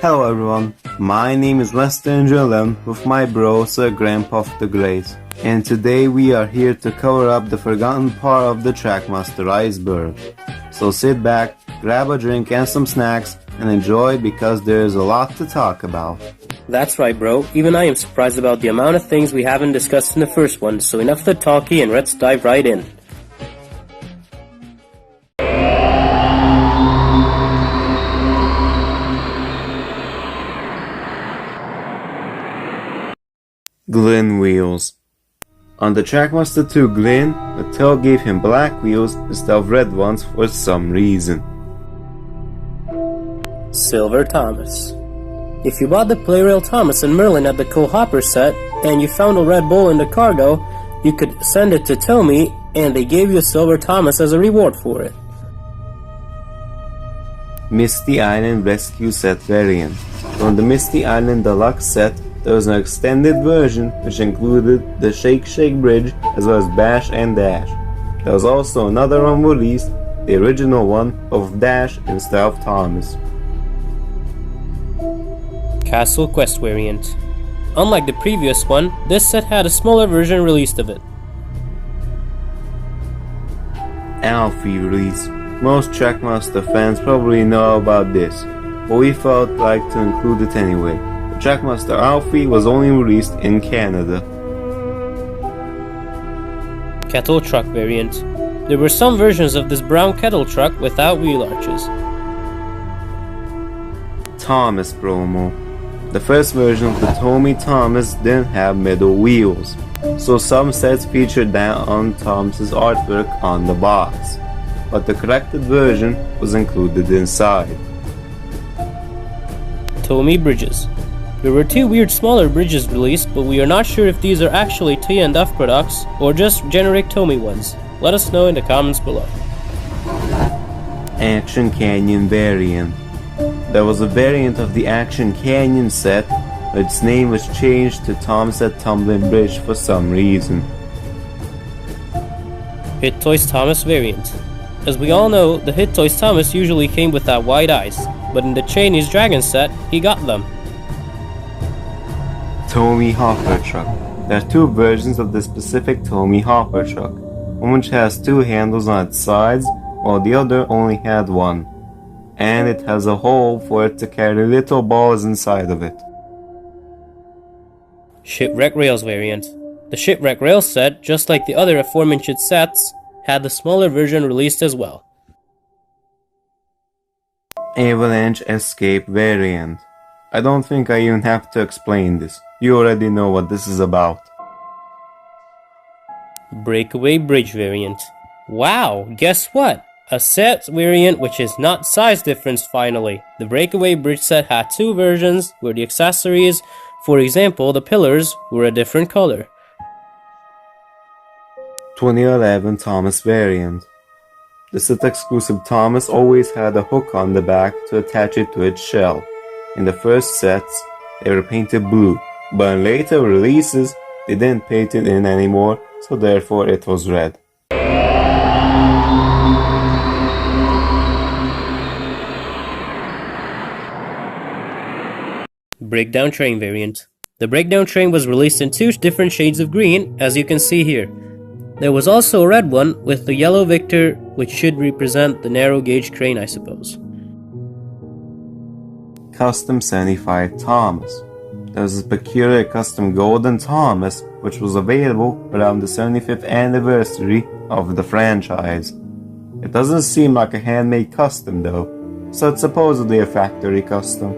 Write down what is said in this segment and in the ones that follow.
Hello everyone, my name is Western Jalen with my bro Sir Grandpa of the Grace, and today we are here to cover up the forgotten part of the Trackmaster Iceberg. So sit back, grab a drink and some snacks, and enjoy because there is a lot to talk about. That's right, bro. Even I am surprised about the amount of things we haven't discussed in the first one, so enough of the talkie and let's dive right in. Glen wheels. On the Trackmaster 2 Glen, Mattel gave him black wheels instead of red ones for some reason. Silver Thomas. If you bought the Playrail Thomas and Merlin at the Cole Hopper set, and you found a Red Bull in the cargo, you could send it to Tomy, and they gave you a Silver Thomas as a reward for it. Misty Island Rescue Set variant. On the Misty Island Deluxe set, there was an extended version which included the Shake Shake Bridge as well as Bash and Dash. There was also another unreleased, the original one of Dash instead of Thomas. Castle Quest variant. Unlike the previous one, this set had a smaller version released of it. Alfie release. Most Trackmaster fans probably know about this, but we felt like to include it anyway. The Trackmaster Alfie was only released in Canada. Kettle Truck variant. There were some versions of this brown kettle truck without wheel arches. Thomas promo. The first version of the Tomy Thomas didn't have metal wheels, so some sets featured that on Thomas's artwork on the box, but the corrected version was included inside. Tomy Bridges. There were two weird smaller bridges released, but we are not sure if these are actually T&F products or just generic Tomy ones. Let us know in the comments below. Action Canyon variant. There was a variant of the Action Canyon set, but its name was changed to Thomas at Tumbling Bridge for some reason. Hit Toys Thomas variant. As we all know, the Hit Toys Thomas usually came without white eyes, but in the Chinese Dragon set, he got them. Tomy Hopper Truck. There are two versions of the specific Tomy Hopper Truck, one which has two handles on its sides, while the other only had one, and it has a hole for it to carry little balls inside of it. Shipwreck Rails variant. The Shipwreck Rails set, just like the other aforementioned sets, had the smaller version released as well. Avalanche Escape variant. I don't think I even have to explain this. You already know what this is about. Breakaway Bridge variant. Wow, guess what? A set variant which is not size difference finally. The Breakaway Bridge set had two versions where the accessories, for example the pillars, were a different color. 2011 Thomas variant. The set exclusive Thomas always had a hook on the back to attach it to its shell. In the first sets, they were painted blue, but in later releases, they didn't paint it in anymore, so therefore it was red. Breakdown Train variant. The Breakdown Train was released in two different shades of green, as you can see here. There was also a red one with the yellow Victor, which should represent the narrow gauge crane, I suppose. Custom 75 Thomas. There was a peculiar custom Golden Thomas, which was available around the 75th anniversary of the franchise. It doesn't seem like a handmade custom though, so it's supposedly a factory custom.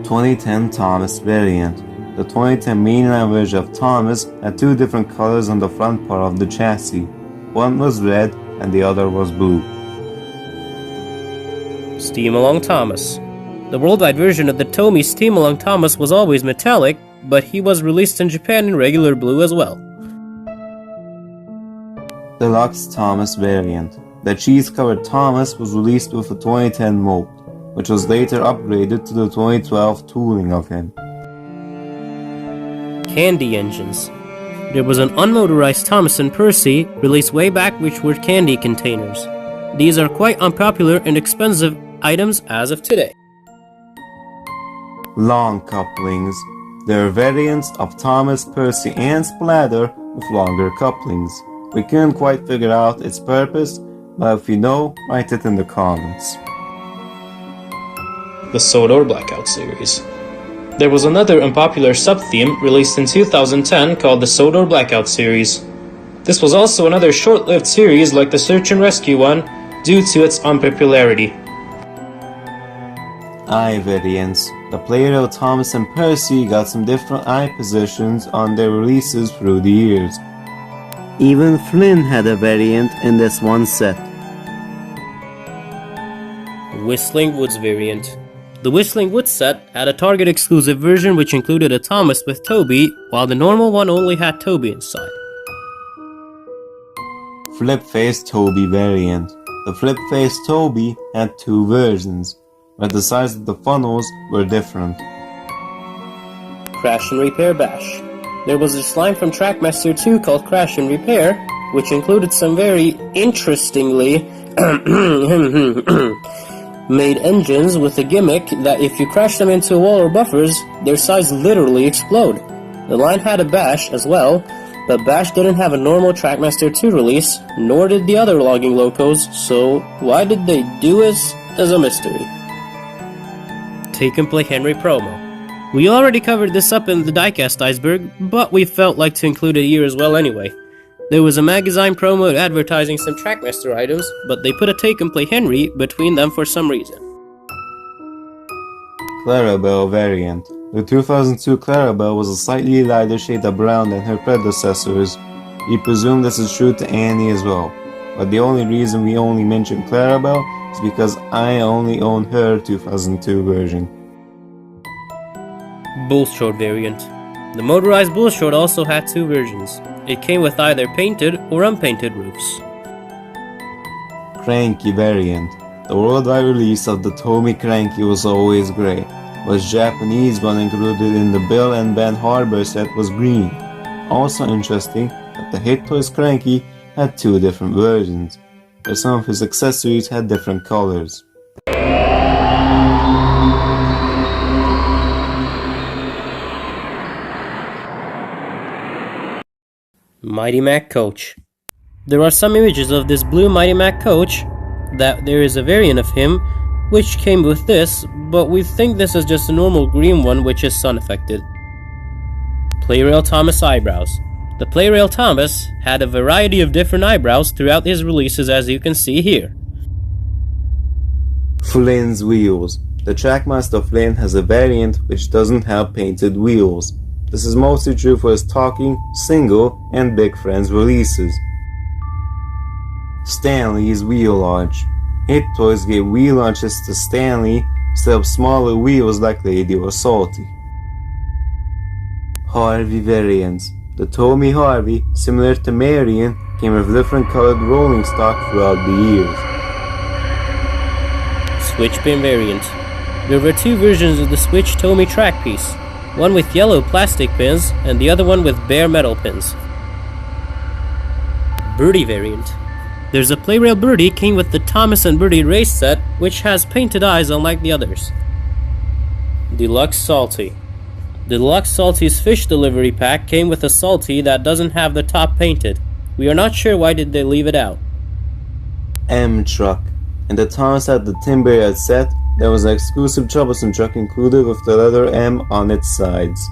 2010 Thomas variant. The 2010 mainline version of Thomas had two different colors on the front part of the chassis. One was red and the other was blue. Steam Along Thomas. The worldwide version of the Tomy Steam Along Thomas was always metallic, but he was released in Japan in regular blue as well. Deluxe Thomas variant. The cheese-covered Thomas was released with a 2010 mold, which was later upgraded to the 2012 tooling of him. Candy engines. There was an unmotorized Thomas and Percy released way back which were candy containers. These are quite unpopular and expensive items as of today. long couplings. There are variants of Thomas, Percy, and Splatter with longer couplings. We couldn't quite figure out its purpose, but if you know, write it in the comments. The Sodor Blackout series. There was another unpopular sub-theme released in 2010 called the Sodor Blackout series. This was also another short-lived series like the Search and Rescue one due to its unpopularity. Eye variants. The player Thomas and Percy got some different eye positions on their releases through the years. Even Flynn had a variant in this one set. Whistling Woods variant. The Whistling Woods set had a Target exclusive version which included a Thomas with Toby, while the normal one only had Toby inside. Flip-faced Toby variant. The flip-faced Toby had two versions, but the size of the funnels were different. Crash and Repair Bash. There was a slime from Trackmaster 2 called Crash and Repair, which included some very interestingly made engines with a gimmick that if you crash them into a wall or buffers, their sides literally explode. The line had a Bash as well, but Bash didn't have a normal Trackmaster 2 release, nor did the other logging locos, so why did they do it is a mystery. Take and Play Henry promo. We already covered this up in the diecast Iceberg, but we felt like to include it here as well anyway. There was a magazine promo advertising some Trackmaster items, but they put a Take and Play Henry between them for some reason. Clarabelle variant. The 2002 Clarabelle was a slightly lighter shade of brown than her predecessors. We presume this is true to Annie as well, but the only reason we only mention Clarabelle is because I only own her 2002 version. Bullshort variant. The motorized Bullshort also had two versions. It came with either painted or unpainted roofs. Cranky variant. The worldwide release of the Tomy Cranky was always grey, but the Japanese one included in the Bill and Ben Harbor set was green. Also interesting that the Hit Toys Cranky had two different versions, but some of his accessories had different colors. Mighty Mac Coach. There are some images of this blue Mighty Mac Coach, that there is a variant of him, which came with this, but we think this is just a normal green one which is sun affected. Playrail Thomas Eyebrows. The Playrail Thomas had a variety of different eyebrows throughout his releases as you can see here. Flynn's wheels. The Trackmaster Flynn has a variant which doesn't have painted wheels. This is mostly true for his Talking, Single, and Big Friends releases. Stanley's Wheel Arch. Hit Toys gave wheel arches to Stanley instead of smaller wheels like Lady or Salty. Harvey variants. The Tomy Harvey, similar to Marion, came with different colored rolling stock throughout the years. Switch Pin variant. There were two versions of the Switch Tomy track piece, one with yellow plastic pins and the other one with bare metal pins. Birdie variant. There's a Playrail Birdie came with the Thomas and Birdie race set, which has painted eyes unlike the others. Deluxe Salty. The Deluxe Salty's fish delivery pack came with a Salty that doesn't have the top painted. We are not sure why did they leave it out. M Truck. In the Thomas at the Timberyard set, there was an exclusive troublesome truck included with the letter M on its sides.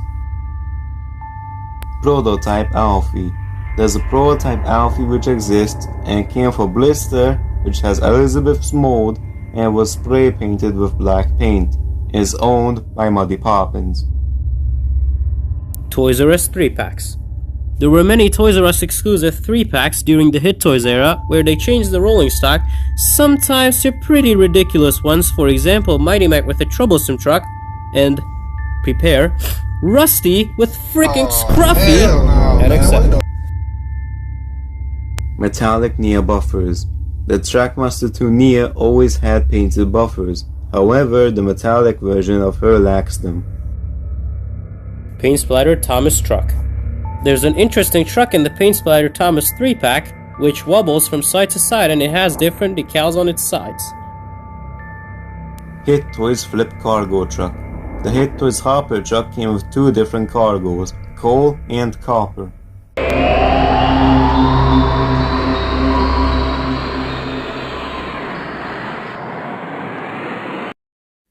Prototype Alfie. There's a Prototype Alfie which exists and came for blister which has Elizabeth's mold and was spray painted with black paint. It is owned by Muddy Poppins. Toys R Us 3-packs. There were many Toys R Us exclusive 3-packs during the Hit Toys era where they changed the rolling stock, sometimes to pretty ridiculous ones, for example Mighty Mac with a troublesome truck, and, prepare, Rusty with frickin' Scruffy, and etc. Metallic Nia buffers. The Trackmaster 2 Nia always had painted buffers, however the metallic version of her lacks them. Paint Splatter Thomas Truck. There's an interesting truck in the Paint Splatter Thomas 3-pack, which wobbles from side to side and it has different decals on its sides. Hit Toys Flip Cargo Truck. The Hit Toys hopper truck came with two different cargoes, coal and copper.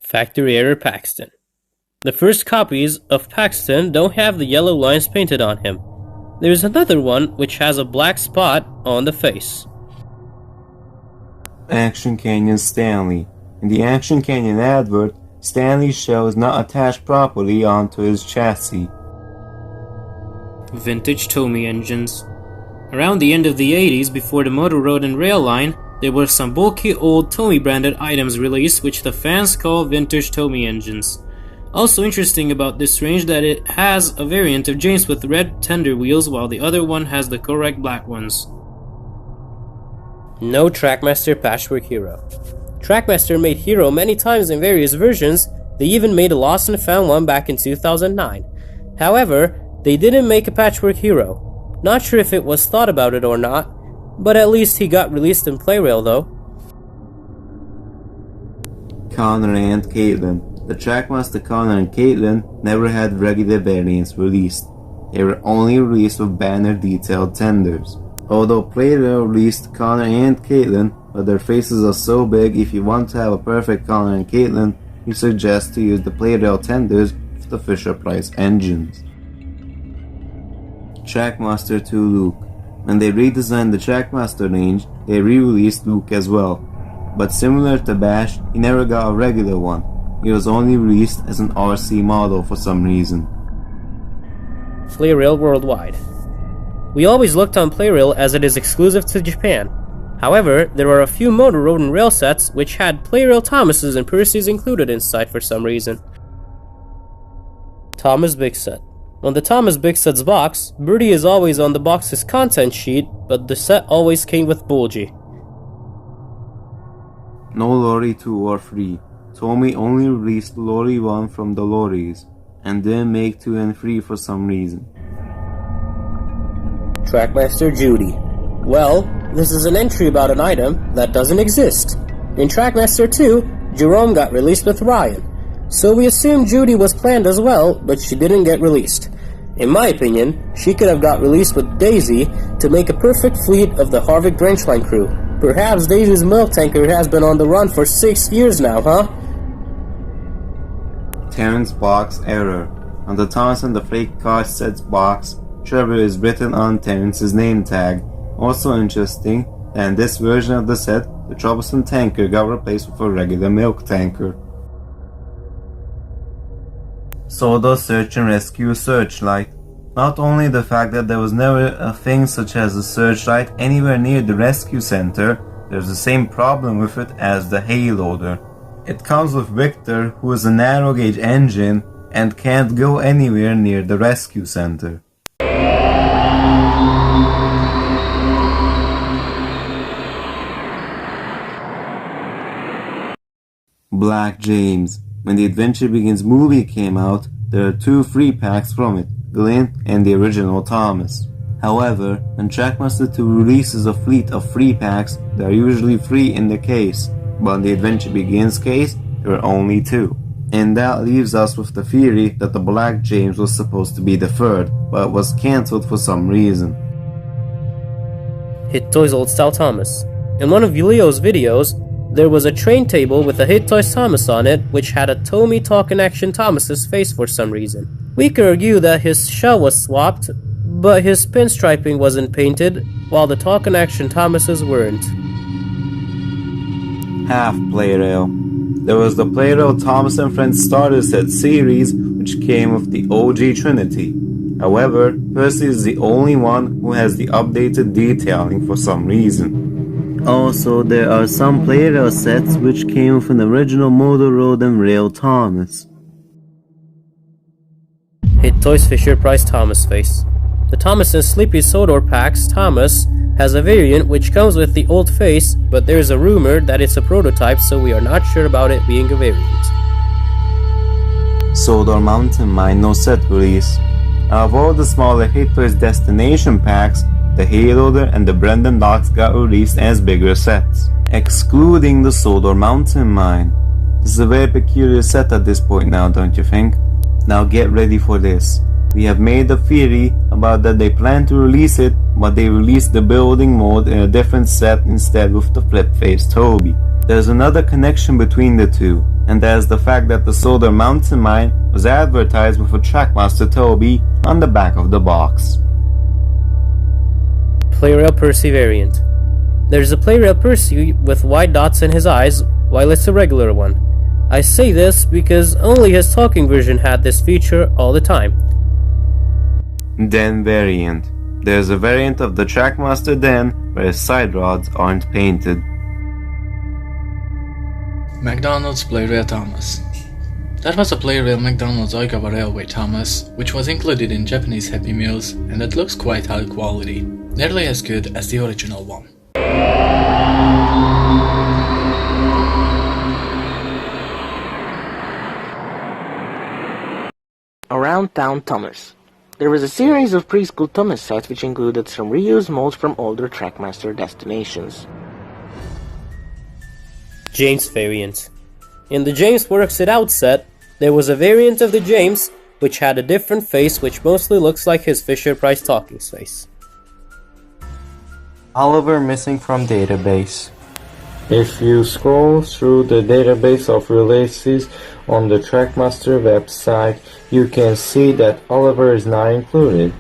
Factory error Paxton. The first copies of Paxton don't have the yellow lines painted on him. There's another one which has a black spot on the face. Action Canyon Stanley. In the Action Canyon advert, Stanley's shell is not attached properly onto his chassis. Vintage Tomy engines. Around the end of the 80s, before the Motor Road and Rail line, there were some bulky old Tomy branded items released which the fans call vintage Tomy engines. Also interesting about this range that it has a variant of James with red tender wheels while the other one has the correct black ones. No Trackmaster Patchwork Hero. Trackmaster made Hero many times in various versions. They even made a Lost and Found one back in 2009. However, they didn't make a Patchwork Hero. Not sure if it was thought about it or not, but at least he got released in Playrail though. Connor and Caitlin. The Trackmaster Connor and Caitlin never had regular variants released. They were only released with banner detailed tenders. Although Playrail released Connor and Caitlin, but their faces are so big, if you want to have a perfect Connor and Caitlin, we suggest to use the Playrail tenders with the Fisher-Price engines. Trackmaster 2 Luke. When they redesigned the Trackmaster range, they re-released Luke as well. But similar to Bash, he never got a regular one. He was only released as an RC model for some reason. Playrail Worldwide. We always looked on Playrail as it is exclusive to Japan. However, there are a few Motor Road and Rail sets which had Playrail Thomases and Percys included inside for some reason. Thomas Big Set. On the Thomas Big Set's box, Birdie is always on the box's content sheet, but the set always came with Bulgy. No Lorry 2 or 3. Tomy only released Lorry 1 from the lorries, and didn't make 2 and 3 for some reason. Trackmaster Judy. Well, this is an entry about an item that doesn't exist. In Trackmaster 2, Jerome got released with Ryan. So we assume Judy was planned as well, but she didn't get released. In my opinion, she could have got released with Daisy to make a perfect fleet of the Harvick Branchline crew. Perhaps Daisy's milk tanker has been on the run for 6 years now, huh? Terrence Box Error. On the Thomas and the Freight Car Sets box, Trevor is written on Terrence's name tag. Also interesting that in this version of the set, the troublesome tanker got replaced with a regular milk tanker. Soda Search and Rescue Searchlight. Not only the fact that there was never a thing such as a searchlight anywhere near the rescue center, there's the same problem with it as the Hayloader. It comes with Victor, who is a narrow gauge engine and can't go anywhere near the rescue center. Black James. When the Adventure Begins movie came out, there are 2 free packs from it, Glenn and the original Thomas. However, when Trackmaster 2 releases a fleet of free packs, they are usually free in the case, but in the Adventure Begins case, there are only 2. And that leaves us with the theory that the Black James was supposed to be the 3rd, but was cancelled for some reason. Hit Toys Old Style Thomas. In one of Leo's videos, there was a train table with a Hit Toys Thomas on it, which had a Tomy Talkin' Action Thomas's face for some reason. We could argue that his shell was swapped, but his pinstriping wasn't painted, while the Talkin' Action Thomases weren't. Half Playrail. There was the Playrail Thomas and Friends Starter Set series, which came with the OG Trinity. However, Percy is the only one who has the updated detailing for some reason. Also, there are some Playrail sets which came with an original Motor Road and Rail Thomas. Hit Toys Fisher-Price Thomas face. The Thomas and Sleepy Sodor Packs Thomas has a variant which comes with the old face, but there is a rumor that it's a prototype, so we are not sure about it being a variant. Sodor Mountain Mine no set release. Out of all the smaller Hit Toys Destination packs, the Hayloader and the Brendan Docks got released as bigger sets, excluding the Sodor Mountain Mine. This is a very peculiar set at this point now, don't you think? Now get ready for this. We have made a theory about that they plan to release it, but they released the building mode in a different set instead with the flip-faced Toby. There's another connection between the two, and that is the fact that the Solar Mountain mine was advertised with a Trackmaster Toby on the back of the box. Playrail Percy variant. There's a Playrail Percy with white dots in his eyes, while it's a regular one. I say this because only his talking version had this feature all the time. Den variant. There's a variant of the Trackmaster Den where his side rods aren't painted. McDonald's Playrail Thomas. That was a Playrail McDonald's Oikawa Railway Thomas, which was included in Japanese Happy Meals, and it looks quite high quality, nearly as good as the original one. Around Town Thomas. There was a series of preschool Thomas sets which included some reused molds from older Trackmaster destinations. James variant. In the James Works It Out set, there was a variant of the James which had a different face which mostly looks like his Fisher-Price talking face. Oliver missing from database. If you scroll through the database of releases on the Trackmaster website, you can see that Oliver is not included.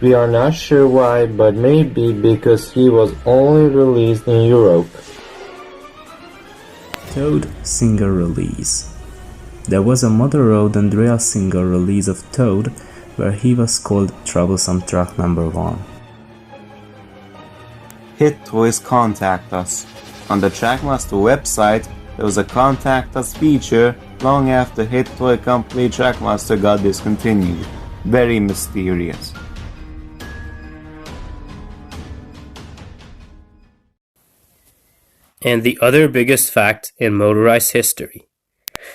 We are not sure why, but maybe because he was only released in Europe. Toad single release. There was a Mother Road and Rail single release of Toad where he was called Troublesome Truck Number 1. Hit Toys contact us. On the Trackmaster website, there was a contact us feature long after Hit Toy Company Trackmaster got discontinued. Very mysterious. And the other biggest fact in motorized history.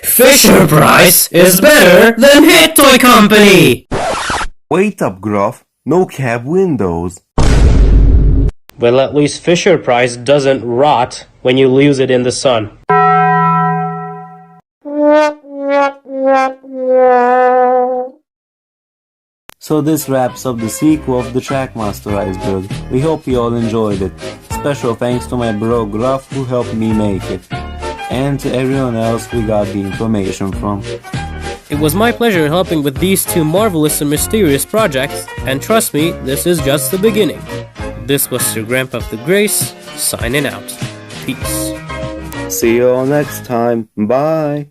Fisher-Price is better than Hit Toy Company! Wait up, Gruff. No cab windows. Well, at least Fisher-Price doesn't rot when you lose it in the sun. So this wraps up the sequel of the Trackmaster Iceberg. We hope you all enjoyed it. Special thanks to my bro Gruff who helped me make it. And to everyone else we got the information from. It was my pleasure helping with these two marvelous and mysterious projects, and trust me, this is just the beginning. This was Sir Grandpa of the Grace, signing out. Peace. See you all next time. Bye.